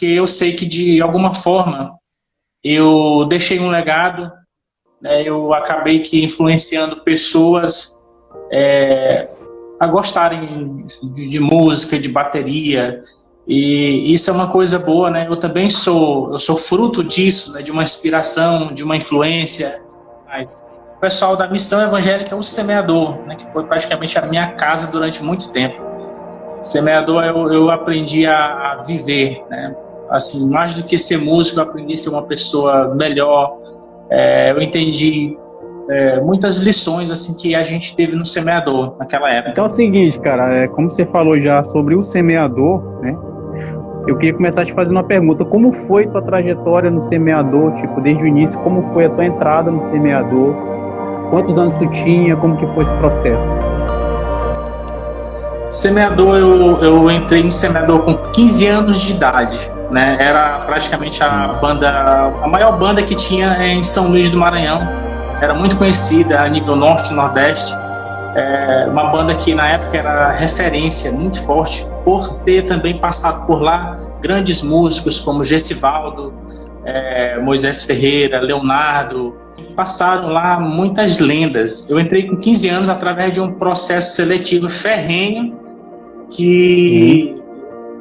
porque eu sei que de alguma forma eu deixei um legado, né? Eu acabei que influenciando pessoas a gostarem de música, de bateria, e isso é uma coisa boa, né? Eu também sou fruto disso, né? De uma inspiração, de uma influência. Mas o pessoal da Missão Evangélica é o Semeador, né? Que foi praticamente a minha casa durante muito tempo. Semeador eu aprendi a viver, né? Assim, mais do que ser músico, eu aprendi a ser uma pessoa melhor. Eu entendi muitas lições assim que a gente teve no Semeador naquela época. Então é o seguinte, cara, como você falou já sobre o Semeador, né? Eu queria começar te fazendo uma pergunta. Como foi tua trajetória no Semeador? Tipo, desde o início, como foi a tua entrada no Semeador? Quantos anos tu tinha? Como que foi esse processo? Semeador, eu entrei em Semeador com 15 anos de idade, né? Era praticamente a maior banda que tinha em São Luís do Maranhão. Era muito conhecida a nível norte e nordeste. Uma banda que na época era referência muito forte, por ter também passado por lá grandes músicos como Gessivaldo, Moisés Ferreira, Leonardo. Passaram lá muitas lendas. Eu entrei com 15 anos através de um processo seletivo ferrenho que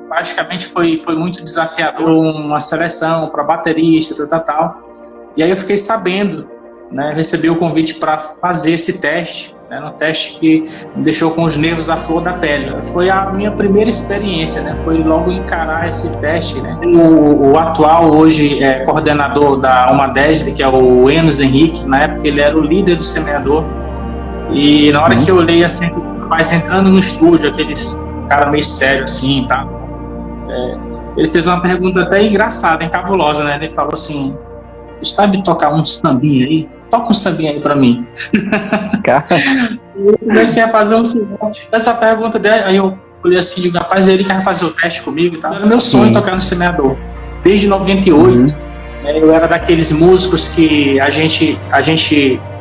praticamente foi muito desafiador, uma seleção para baterista, tal. E aí eu fiquei sabendo, né, recebi o convite para fazer esse teste, né, um teste que me deixou com os nervos à flor da pele. Foi a minha primeira experiência, né, foi logo encarar esse teste, né. O atual hoje coordenador da Alma Desde, que é o Enos Henrique, na época ele era o líder do Semeador, e na hora que eu olhei assim, mas entrando no estúdio, aqueles cara meio sério assim, tá? Ele fez uma pergunta até engraçada, cabulosa, né? Ele falou assim: sabe tocar um sambinha aí? Toca um sambinha aí pra mim. Eu comecei a fazer essa pergunta dele, aí eu olhei assim, digo, rapaz, ele quer fazer o teste comigo e tal. Era meu sonho tocar no Semeador. Desde 98, né, eu era daqueles músicos que a gente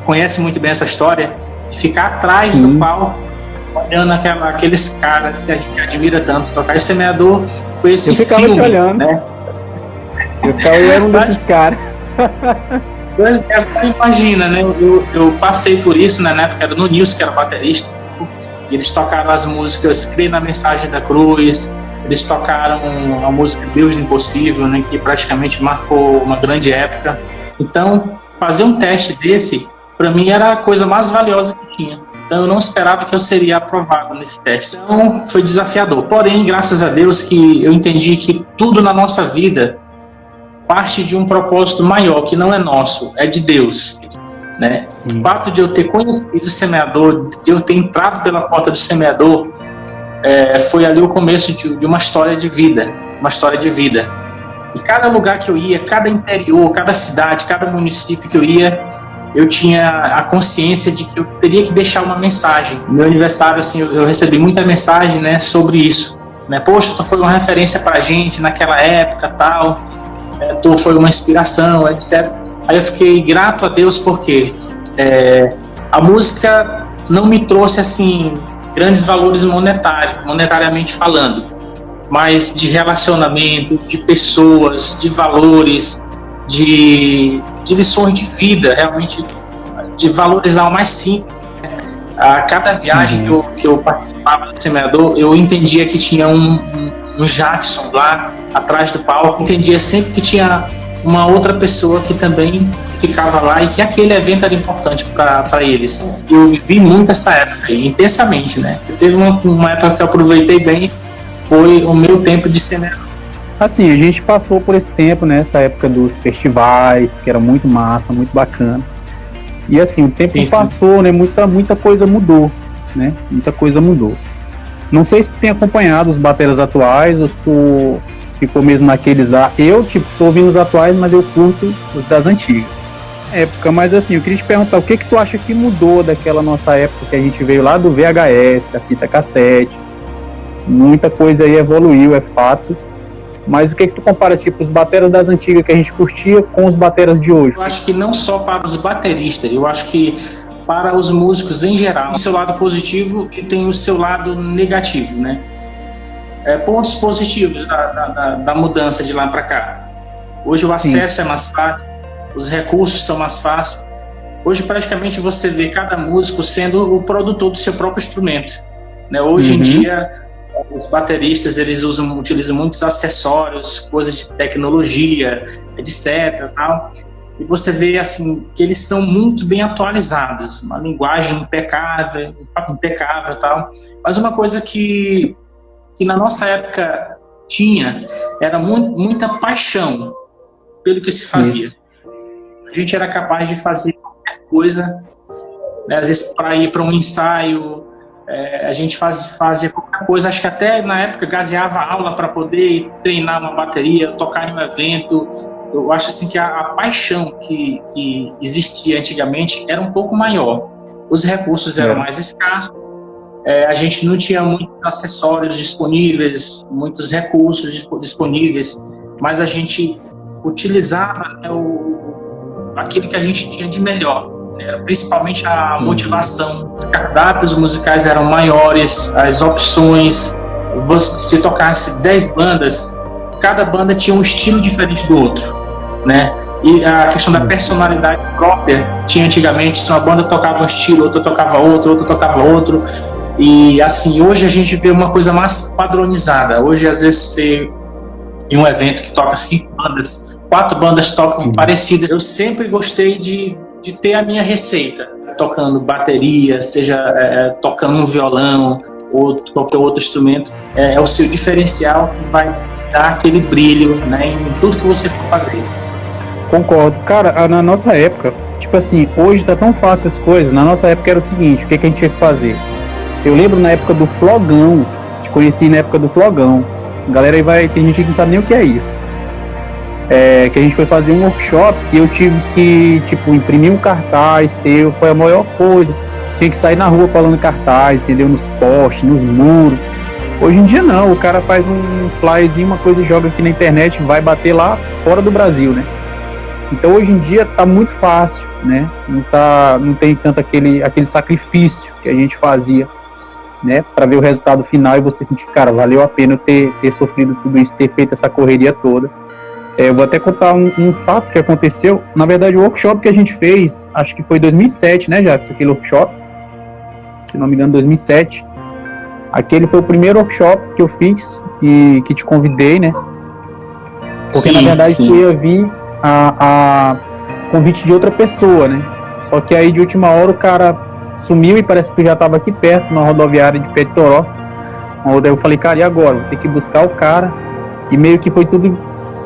conhece muito bem essa história, de ficar atrás do palco, olhando aqueles caras que a gente admira tanto tocar. E Semeador foi esse filme. Eu ficava te olhando, né? Eu era um desses caras. Mas imagina, né? Eu passei por isso, né? Na época era no Nilson, que era baterista. E eles tocaram as músicas Crê na Mensagem da Cruz. Eles tocaram a música Deus do Impossível, né? Que praticamente marcou uma grande época. Então, fazer um teste desse, para mim, era a coisa mais valiosa que tinha. Então eu não esperava que eu seria aprovado nesse teste. Então foi desafiador. Porém, graças a Deus que eu entendi que tudo na nossa vida parte de um propósito maior, que não é nosso, é de Deus, né? O fato de eu ter conhecido o Semeador, de eu ter entrado pela porta do Semeador, foi ali o começo de uma história de vida, E cada lugar que eu ia, cada interior, cada cidade, cada município que eu ia, eu tinha a consciência de que eu teria que deixar uma mensagem. No meu aniversário, assim, eu recebi muita mensagem, né, sobre isso, né? Poxa, tu foi uma referência pra gente naquela época, tal, tu foi uma inspiração, etc. Aí eu fiquei grato a Deus porque a música não me trouxe, assim, grandes valores monetariamente falando, mas de relacionamento, de pessoas, de valores, de lições de vida, realmente, de valorizar o mais simples. A cada viagem que eu participava do Semeador, eu entendia que tinha um Jackson lá atrás do palco, entendia sempre que tinha uma outra pessoa que também ficava lá e que aquele evento era importante para eles. Eu vivi muito essa época, intensamente, né? Você teve uma época que eu aproveitei bem, foi o meu tempo de Semeador. Assim, a gente passou por esse tempo, né, essa época dos festivais, que era muito massa, muito bacana. E assim, o tempo passou, né, muita coisa mudou, né, muita coisa mudou. Não sei se tu tem acompanhado os bateras atuais, ou se tu ficou mesmo naqueles lá. Eu, tô ouvindo os atuais, mas eu curto os das antigas. Mas assim, eu queria te perguntar, o que tu acha que mudou daquela nossa época que a gente veio lá do VHS, da fita cassete? Muita coisa aí evoluiu, é fato. Mas o que tu compara, os bateras das antigas que a gente curtia com os bateras de hoje? Eu acho que não só para os bateristas, eu acho que para os músicos em geral, tem o seu lado positivo e tem o seu lado negativo, né? pontos positivos da mudança de lá para cá. Hoje o acesso é mais fácil, os recursos são mais fáceis. Hoje praticamente você vê cada músico sendo o produtor do seu próprio instrumento, né? Hoje em dia os bateristas eles utilizam muitos acessórios, coisas de tecnologia, etc. Tal. E você vê assim que eles são muito bem atualizados, uma linguagem impecável, tal. Mas uma coisa que na nossa época tinha era muita paixão pelo que se fazia. Isso. A gente era capaz de fazer qualquer coisa, né? Às vezes para ir para um ensaio, a gente fazia qualquer coisa. Acho que até na época gazeava aula para poder treinar uma bateria, tocar em um evento. Eu acho assim que a paixão que existia antigamente era um pouco maior. Os recursos eram mais escassos. A gente não tinha muitos acessórios disponíveis, muitos recursos disponíveis, mas a gente utilizava, né, aquilo que a gente tinha de melhor, né, principalmente a motivação. Os cardápios musicais eram maiores, as opções. Se tocasse 10 bandas, cada banda tinha um estilo diferente do outro, né? E a questão da personalidade própria tinha antigamente. Se uma banda tocava um estilo, outra tocava outro, outra tocava outro. E assim, hoje a gente vê uma coisa mais padronizada. Hoje, às vezes, você, em um evento que toca 5 bandas, 4 bandas tocam parecidas. Eu sempre gostei de ter a minha receita, tocando bateria, seja tocando um violão ou qualquer outro instrumento. É o seu diferencial que vai dar aquele brilho, né, em tudo que você for fazer. Concordo. Cara, na nossa época, tipo assim, hoje tá tão fácil as coisas. Na nossa época era o seguinte, o que a gente tinha que fazer? Eu lembro na época do Flogão, te conheci na época do Flogão. Galera aí tem gente que não sabe nem o que é isso. Que a gente foi fazer um workshop e eu tive que, tipo, imprimir um cartaz, foi a maior coisa. Tinha que sair na rua falando cartaz, entendeu? Nos postes, nos muros. Hoje em dia não, o cara faz um flyzinho, uma coisa, joga aqui na internet, vai bater lá fora do Brasil, né? Então hoje em dia tá muito fácil, né? Não tem tanto aquele sacrifício que a gente fazia, né? Para ver o resultado final e você sentir, cara, valeu a pena eu ter sofrido tudo isso, ter feito essa correria toda. Eu vou até contar um fato que aconteceu. Na verdade, o workshop que a gente fez, acho que foi 2007, né, Jefferson, aquele workshop, se não me engano, 2007. Aquele foi o primeiro workshop que eu fiz e que te convidei, né? Porque, na verdade, eu ia vir a convite de outra pessoa, né? Só que aí, de última hora, o cara sumiu e parece que já estava aqui perto, na rodoviária de Petoró. Daí eu falei, cara, e agora? Vou ter que buscar o cara. E meio que foi tudo,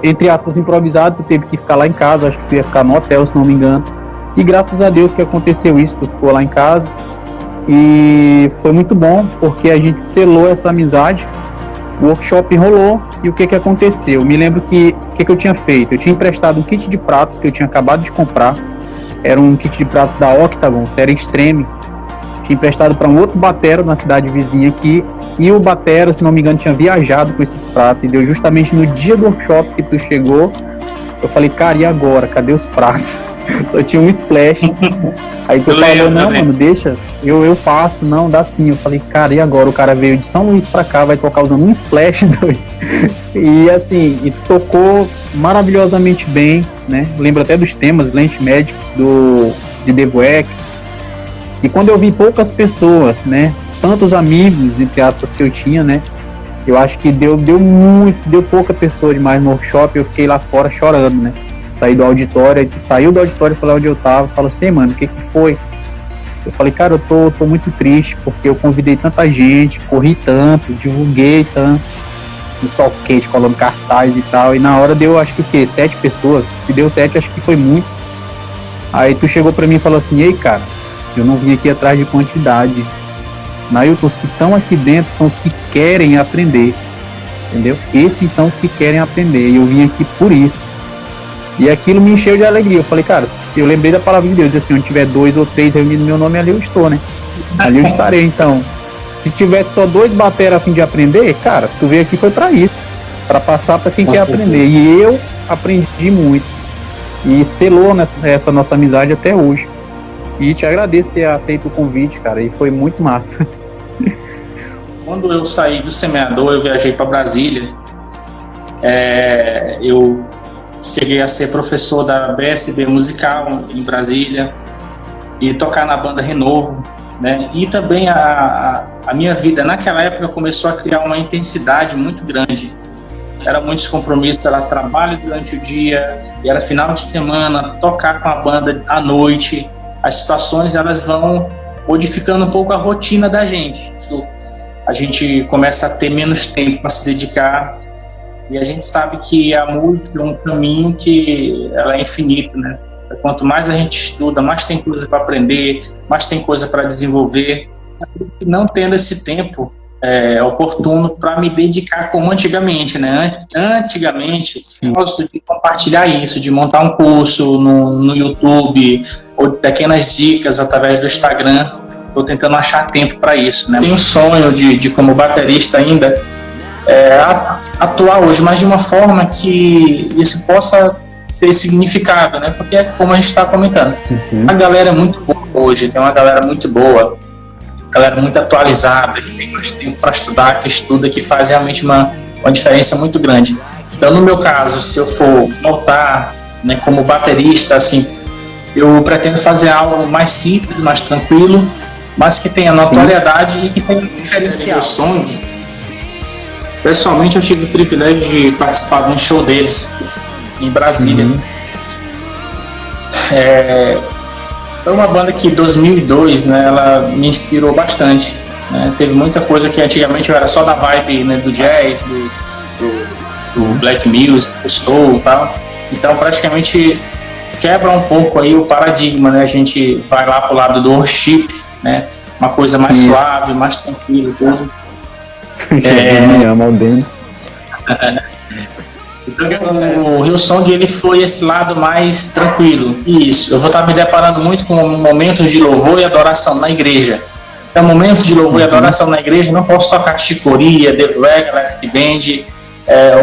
entre aspas, improvisado. Tu teve que ficar lá em casa, acho que tu ia ficar no hotel, se não me engano. E graças a Deus que aconteceu isso, tu ficou lá em casa. E foi muito bom, porque a gente selou essa amizade. O workshop rolou e o que aconteceu? Eu me lembro que o que eu tinha feito? Eu tinha emprestado um kit de pratos que eu tinha acabado de comprar. Era um kit de pratos da Octagon, série Extreme. Tinha emprestado para um outro batera na cidade vizinha aqui. E o batera, se não me engano, tinha viajado com esses pratos. E deu justamente no dia do workshop que tu chegou. Eu falei, cara, e agora? Cadê os pratos? Só tinha um splash. Aí tu falou, não, mano, deixa, eu faço, não, dá sim. Eu falei, cara, e agora? O cara veio de São Luís pra cá, vai tocar usando um splash, doido. E assim, e tocou maravilhosamente bem, né? Lembro até dos temas, Lente Médico, de Devoek. E quando eu vi poucas pessoas, né? Tantos amigos, entre aspas, que eu tinha, né? Eu acho que deu pouca pessoa demais no workshop. Eu fiquei lá fora chorando, né? Saí do auditório, aí tu saiu do auditório e falou onde eu tava. Falou assim, mano, o que foi? Eu falei, cara, eu tô muito triste, porque eu convidei tanta gente, corri tanto, divulguei tanto, no sol quente, colando cartaz e tal. E na hora deu, acho que o quê? 7 pessoas? Se deu 7, acho que foi muito. Aí tu chegou pra mim e falou assim, ei, cara, eu não vim aqui atrás de quantidade. Nailton, os que estão aqui dentro são os que querem aprender, entendeu? Esses são os que querem aprender, e eu vim aqui por isso. E aquilo me encheu de alegria. Eu falei, cara, eu lembrei da palavra de Deus, assim, onde tiver 2 ou 3 reunidos meu nome, ali eu estou, né? Ali eu estarei. Então, se tivesse só 2 bateras a fim de aprender, cara, tu veio aqui foi pra isso, pra passar pra quem quer aprender. E eu aprendi muito, e selou essa nossa amizade até hoje. E te agradeço ter aceito o convite, cara, e foi muito massa. Quando eu saí do Semeador, eu viajei para Brasília. Eu cheguei a ser professor da BSB Musical em Brasília e tocar na banda Renovo, né? E também a minha vida naquela época começou a criar uma intensidade muito grande. Era muitos compromissos, era trabalho durante o dia, e era final de semana, tocar com a banda à noite. As situações, elas vão modificando um pouco a rotina da gente. A gente começa a ter menos tempo para se dedicar, e a gente sabe que a música é um caminho que ela é infinito, né? Quanto mais a gente estuda, mais tem coisa para aprender, mais tem coisa para desenvolver. Não tendo esse tempo oportuno para me dedicar como antigamente, né? Antigamente, eu gosto de compartilhar isso, de montar um curso no YouTube, ou pequenas dicas através do Instagram. Estou tentando achar tempo para isso, né? Tenho um sonho de como baterista ainda, atuar hoje, mas de uma forma que isso possa ter significado, né? Porque é como a gente está comentando. A galera é muito boa hoje, tem uma galera muito boa, galera muito atualizada, que tem mais tempo para estudar, que estuda, que faz realmente uma diferença muito grande. Então, no meu caso, se eu for voltar, né, como baterista, assim, eu pretendo fazer algo mais simples, mais tranquilo, mas que tenha notoriedade e que tenha um diferencial. O som, pessoalmente, eu tive o privilégio de participar de um show deles em Brasília. Foi uma banda que em 2002, né, ela me inspirou bastante, né? Teve muita coisa que antigamente eu era só da vibe, né, do jazz, do black music, do soul e tal. Então praticamente quebra um pouco aí o paradigma, né? A gente vai lá pro lado do worship, né? Uma coisa mais suave, mais tranquila, tudo. Me ama o dente. Então, o Hillsong, ele foi esse lado mais tranquilo. Isso, eu vou estar me deparando muito com momentos de louvor e adoração na igreja. Então, momentos de louvor e adoração na igreja, não posso tocar chicoria, Dave Reggae, Electric Band,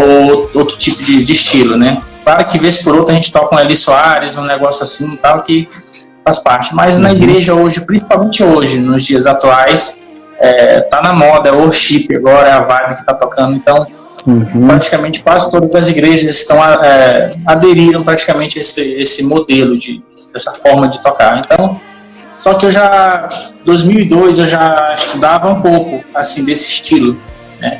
ou outro tipo de estilo, né? Claro que vez por outra a gente toca um Eli Soares, um negócio assim, tal, que faz parte. Mas na igreja hoje, principalmente hoje, nos dias atuais, tá na moda, é o worship agora, é a vibe que tá tocando. Então, praticamente quase todas as igrejas aderiram praticamente a esse modelo, dessa forma de tocar. Então, só que em 2002 eu já estudava um pouco assim desse estilo, né?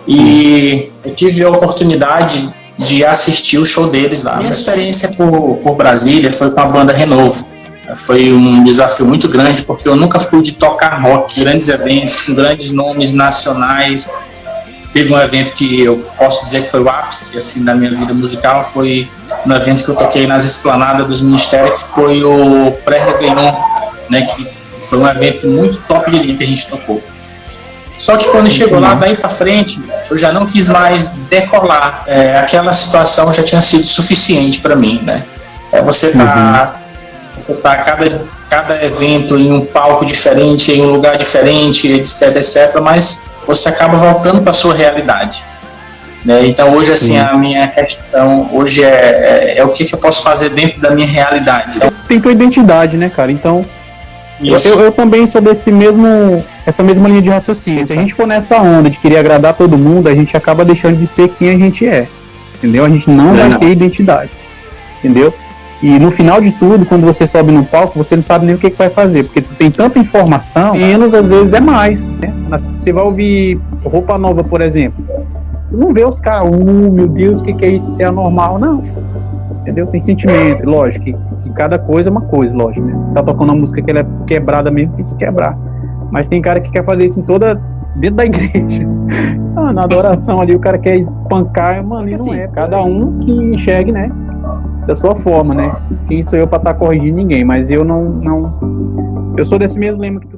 E eu tive a oportunidade de assistir o show deles lá. Minha experiência por Brasília foi com a banda Renovo. Foi um desafio muito grande, porque eu nunca fui de tocar rock, grandes eventos com grandes nomes nacionais. Teve um evento que eu posso dizer que foi o ápice assim, da minha vida musical, foi um evento que eu toquei nas esplanadas dos ministérios, que foi o pré-Réveillon, né, que foi um evento muito top de linha que a gente tocou. Só que quando chegou lá, daí pra frente, eu já não quis mais decolar. Aquela situação já tinha sido suficiente para mim, né? Você tá cada evento em um palco diferente, em um lugar diferente, etc, mas você acaba voltando para sua realidade, né? Então hoje assim a minha questão hoje é o que eu posso fazer dentro da minha realidade. Então, tem tua identidade, né, cara? Então eu também sou essa mesma linha de raciocínio. Se a gente for nessa onda de querer agradar todo mundo, a gente acaba deixando de ser quem a gente é, entendeu? A gente não vai ter identidade, entendeu? E no final de tudo, quando você sobe no palco, você não sabe nem o que vai fazer, porque tem tanta informação, menos às vezes é mais, né? Você vai ouvir Roupa Nova, por exemplo, não vê os caras, meu Deus, o que é isso, isso é anormal, não, entendeu? Tem sentimento, lógico, que cada coisa é uma coisa, lógico, né? Você tá tocando uma música que ela é quebrada mesmo, tem que quebrar, mas tem cara que quer fazer isso dentro da igreja, na adoração ali, o cara quer espancar, mano, ali não é, cada um que enxergue, né, da sua forma, né? Quem sou eu pra estar corrigindo ninguém, mas eu não... Eu sou desse mesmo lema que tu